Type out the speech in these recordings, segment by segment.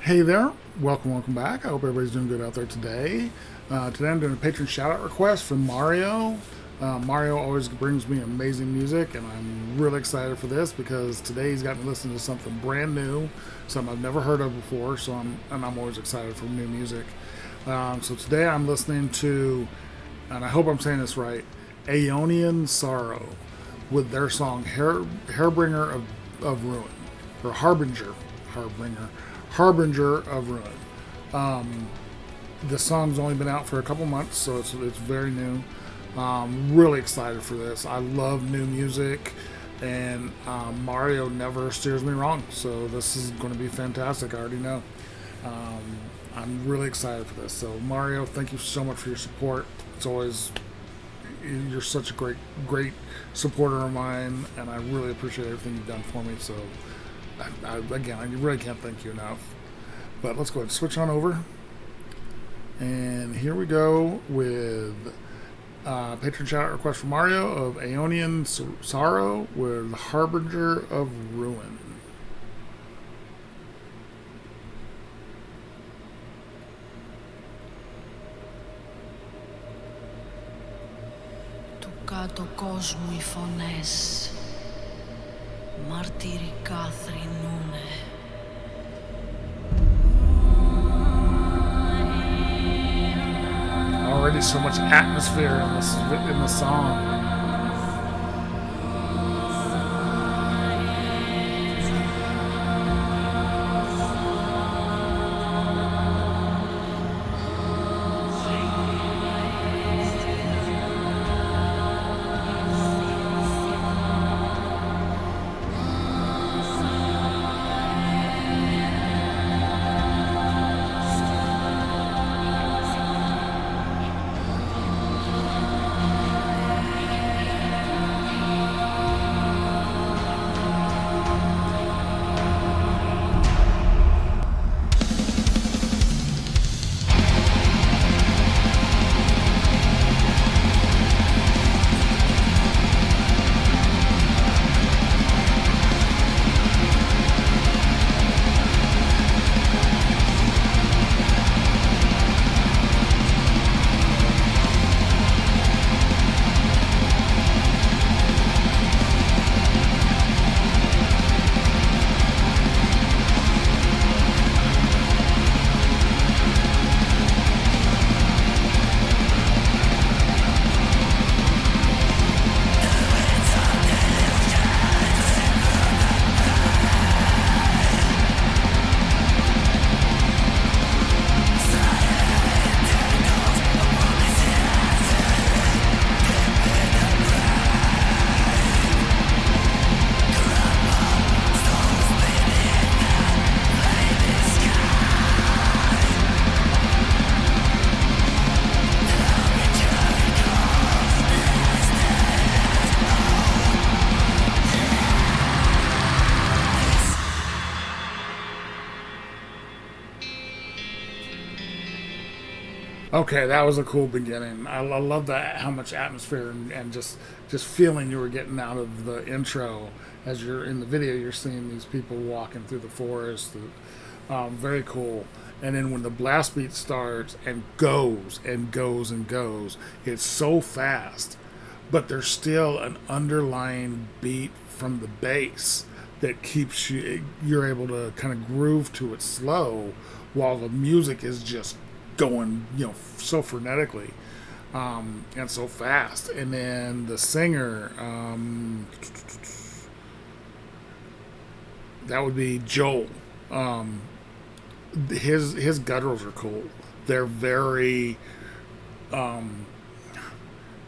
Hey there, welcome back. I hope everybody's doing good out there today. Today I'm doing a patron shout out request from Mario. Mario always brings me amazing music, and I'm really excited for this because today he's got me listening to something brand new, something I've never heard of before. I'm always excited for new music. So today I'm listening to, and I hope I'm saying this right, Aeonian Sorrow with their song Harbinger of Ruin, or Harbinger of Ruin. The song's only been out for a couple months, so it's very new. Really excited for this. I love new music, and Mario never steers me wrong, so this is going to be fantastic. I already know. I'm really excited for this. So Mario, thank you so much for your support. It's always You're such a great supporter of mine, and I really appreciate everything you've done for me. So again, I really can't thank you enough. But let's go ahead and switch on over. And here we go with patron shout out request from Mario of Aeonian Sorrow with Harbinger of Ruin. Του κάτω κόσμου οι φωνές μαρτυρικά θρηνούνε. Already so much atmosphere in the song. Okay, that was a cool beginning. I love that, how much atmosphere and just feeling you were getting out of the intro. As you're in the video, you're seeing these people walking through the forest. Very cool. And then when the blast beat starts and goes and goes and goes, it's so fast, but there's still an underlying beat from the bass that keeps you're able to kind of groove to it slow while the music is just going, so frenetically, and so fast. And then the singer, that would be Joel. His gutturals are cool. They're very, they're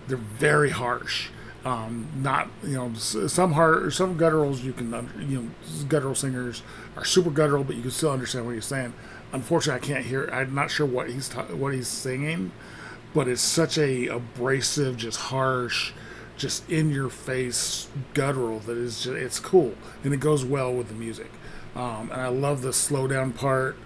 very harsh. Not some gutturals you can guttural singers are super guttural, but you can still understand what he's saying. Unfortunately, I can't hear. I'm not sure what he's singing, but it's such a abrasive, just harsh, just in your face guttural that is it's cool, and it goes well with the music. And I love the slow down part.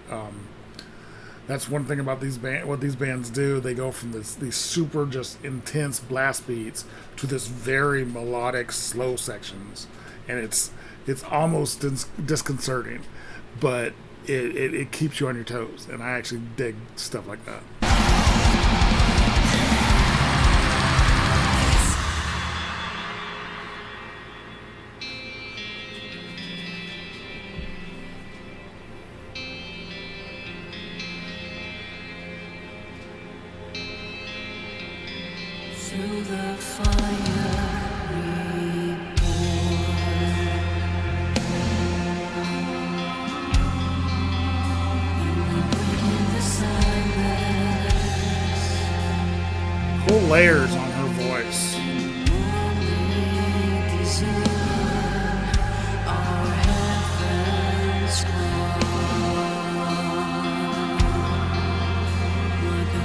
That's one thing about what these bands do. They go from these super just intense blast beats to this very melodic slow sections, and it's almost disconcerting, but it keeps you on your toes, and I actually dig stuff like that. Through the fire reborn. In the silence, Cool layers on her voice. we deserve our heavens gone. Like a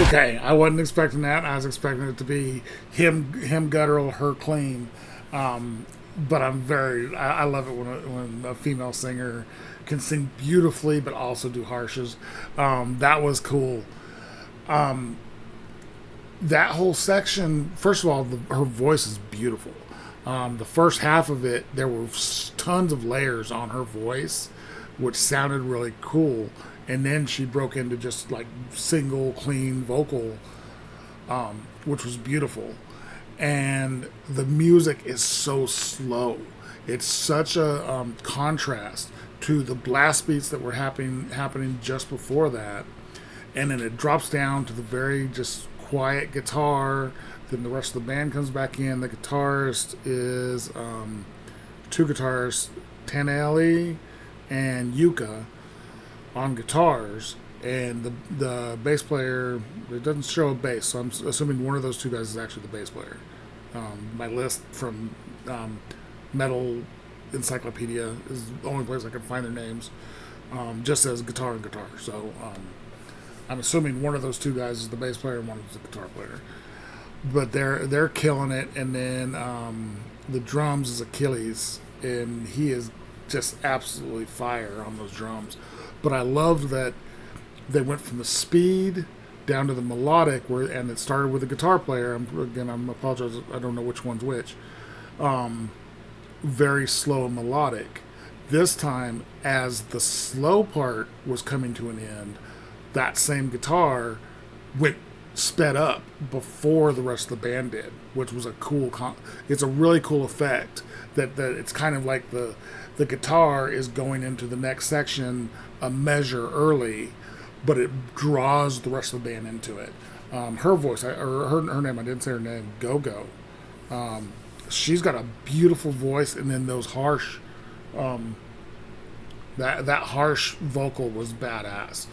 Okay, I wasn't expecting that. I was expecting it to be him guttural, her clean. But I love it when a female singer can sing beautifully, but also do harshes. That was cool. That whole section, first of all, her voice is beautiful. The first half of it, there were tons of layers on her voice, which sounded really cool. And then she broke into just like single, clean vocal, which was beautiful. And the music is so slow. It's such a contrast to the blast beats that were happening just before that. And then it drops down to the very just quiet guitar. Then the rest of the band comes back in. The guitarist is two guitarists, Taneli and Yuka, on guitars, and the bass player, it doesn't show a bass, so I'm assuming one of those two guys is actually the bass player. My list from Metal Encyclopedia is the only place I can find their names. Just says guitar and guitar, so I'm assuming one of those two guys is the bass player and one is the guitar player. But they're killing it, and then the drums is Achilles, and he is just absolutely fire on those drums. But I loved that they went from the speed down to the melodic, and it started with the guitar player. I'm apologize, I don't know which one's which. Very slow and melodic. This time, as the slow part was coming to an end, that same guitar went sped up before the rest of the band did, which was a cool. It's a really cool effect that it's kind of like the guitar is going into the next section a measure early, but it draws the rest of the band into it. Her voice, or her name, I didn't say her name, Go. She's got a beautiful voice, and then those harsh, that harsh vocal was badass.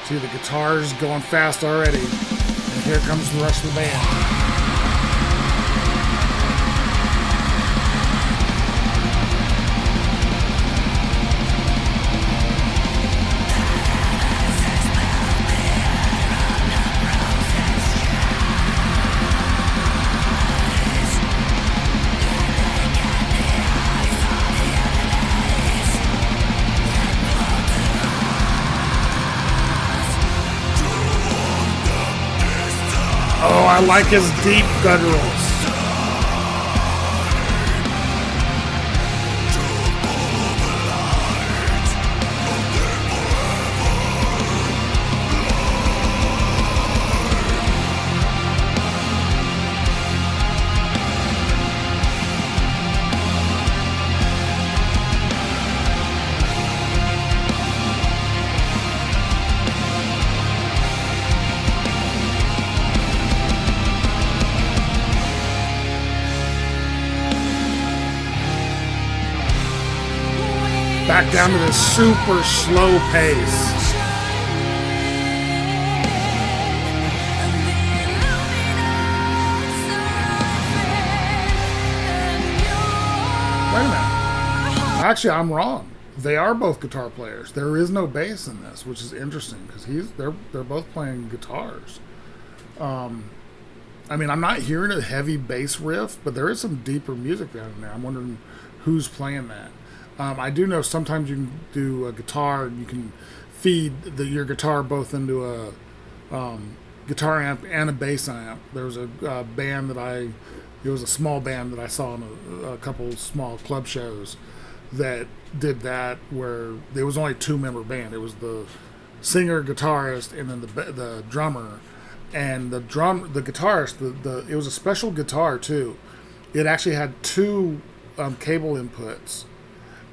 See, the guitar's going fast already, and here comes the rest of the band. Oh, I like his deep gutturals. Back down to this super slow pace. Wait a minute. Actually, I'm wrong. They are both guitar players. There is no bass in this, which is interesting because they're both playing guitars. I mean, I'm not hearing a heavy bass riff, but there is some deeper music down in there. I'm wondering who's playing that. I do know sometimes you can do a guitar and you can feed your guitar both into a guitar amp and a bass amp. There was a band it was a small band that I saw in a couple small club shows that did that, where it was only a 2-member band. It was the singer, guitarist, and then the drummer. And the guitarist, it was a special guitar too. It actually had 2 cable inputs,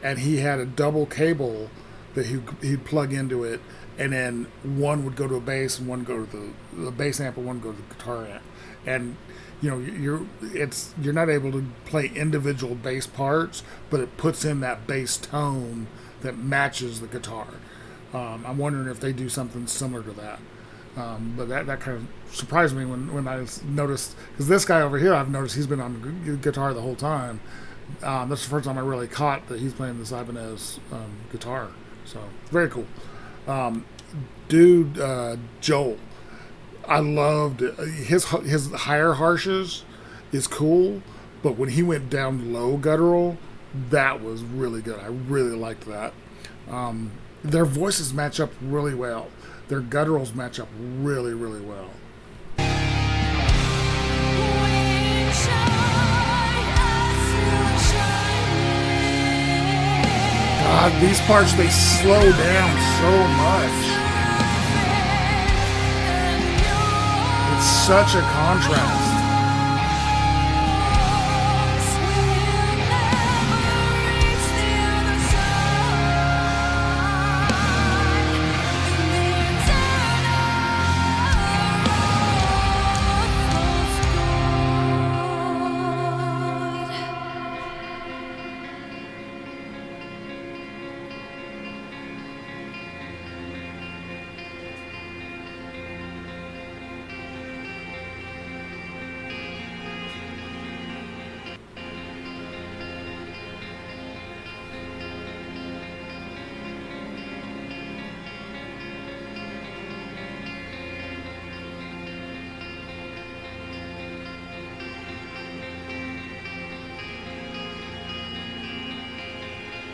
and he had a double cable that he'd plug into it, and then one would go to a bass and one go to the bass amp, and one go to the guitar amp. And you know, you're not able to play individual bass parts, but it puts in that bass tone that matches the guitar. I'm wondering if they do something similar to that. But that kind of surprised me when I noticed, because this guy over here, I've noticed he's been on guitar the whole time. That's the first time I really caught that he's playing this Ibanez guitar. So very cool. Joel, I loved his higher harshes is cool, but when he went down low guttural, that was really good. I really liked that. Their voices match up really well. Their gutturals match up really, really well. God, these parts, they slow down so much. It's such a contrast.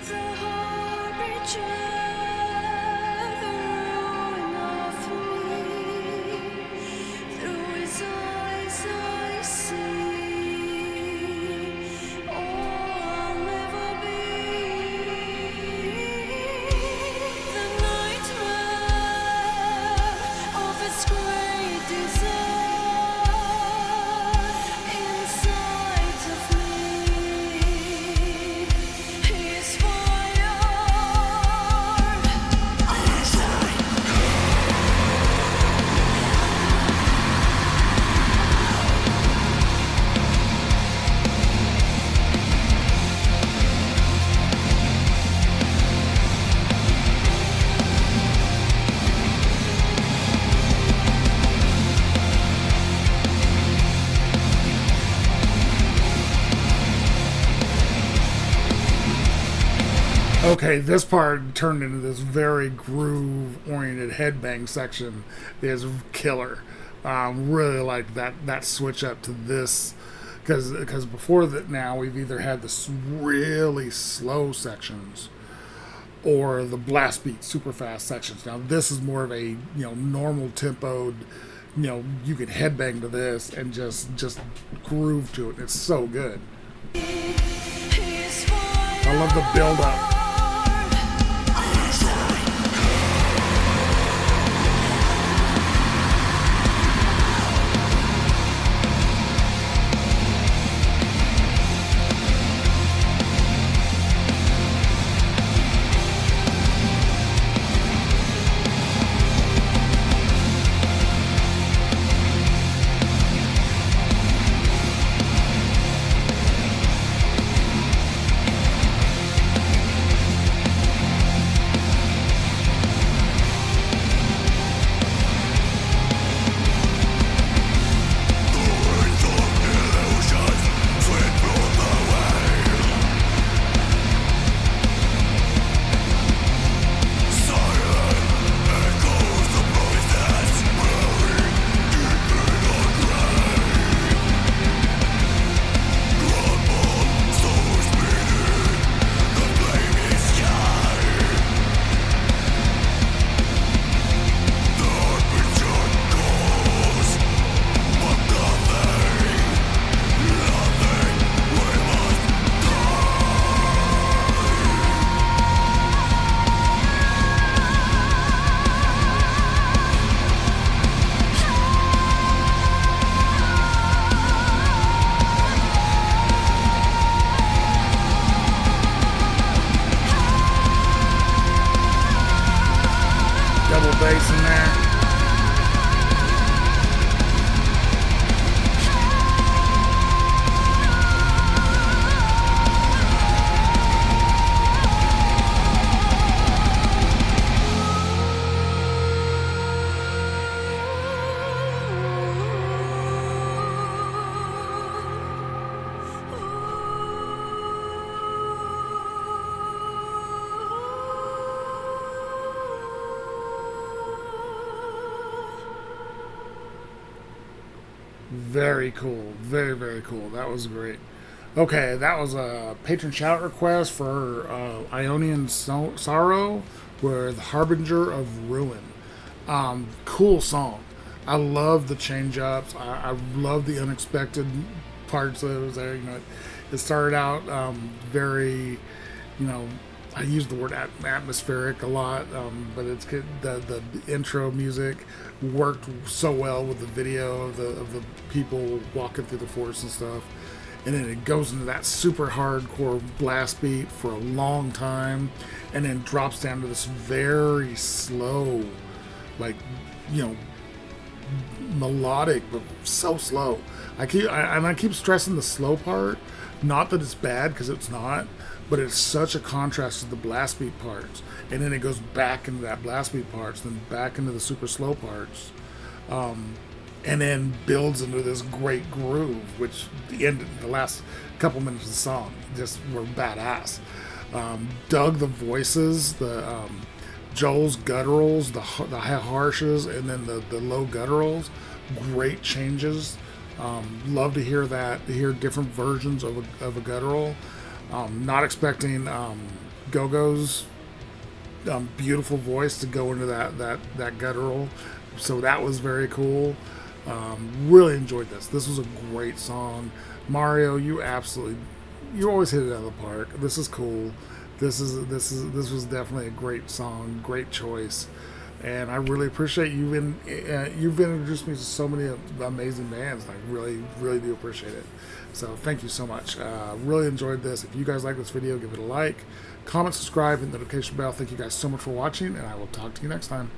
The Harbinger, the ruin of me. Through his eyes I see all I'll never be. The nightmare of his great desire inside of me. His fire. Okay, this part turned into this very groove-oriented headbang section is killer. Really like that switch up to this, because before that, now we've either had the really slow sections or the blast beat super fast sections. Now this is more of a normal tempoed, you can headbang to this and just groove to it. It's so good. I love the build up. bass in there. Very cool. Very, very cool. That was great. Okay, that was a patron shout request for Ionian Sorrow with Harbinger of Ruin. Cool song. I love the change ups. I love the unexpected parts that was there. It started out very, you know, I use the word atmospheric a lot, but it's good. The intro music worked so well with the video of the people walking through the forest and stuff, and then it goes into that super hardcore blast beat for a long time, and then drops down to this very slow, like, you know, melodic but so slow. I keep stressing the slow part. Not that it's bad, because it's not, but it's such a contrast to the blast beat parts, and then it goes back into that blast beat parts, then back into the super slow parts, and then builds into this great groove, which the last couple minutes of the song just were badass. Dug the voices, the Joel's gutturals, the high harshes, and then the low gutturals. Great changes. Love to hear that, to hear different versions of a guttural. Not expecting Go-Go's beautiful voice to go into that guttural, so that was very cool. Really enjoyed this. This was a great song. Mario, you always hit it out of the park. This is cool. This was definitely a great song, great choice, and I really appreciate you've introduced me to so many amazing bands. I really, really do appreciate it. So thank you so much. Really enjoyed this. If you guys like this video, give it a like, comment, subscribe, and notification bell. Thank you guys so much for watching, and I will talk to you next time.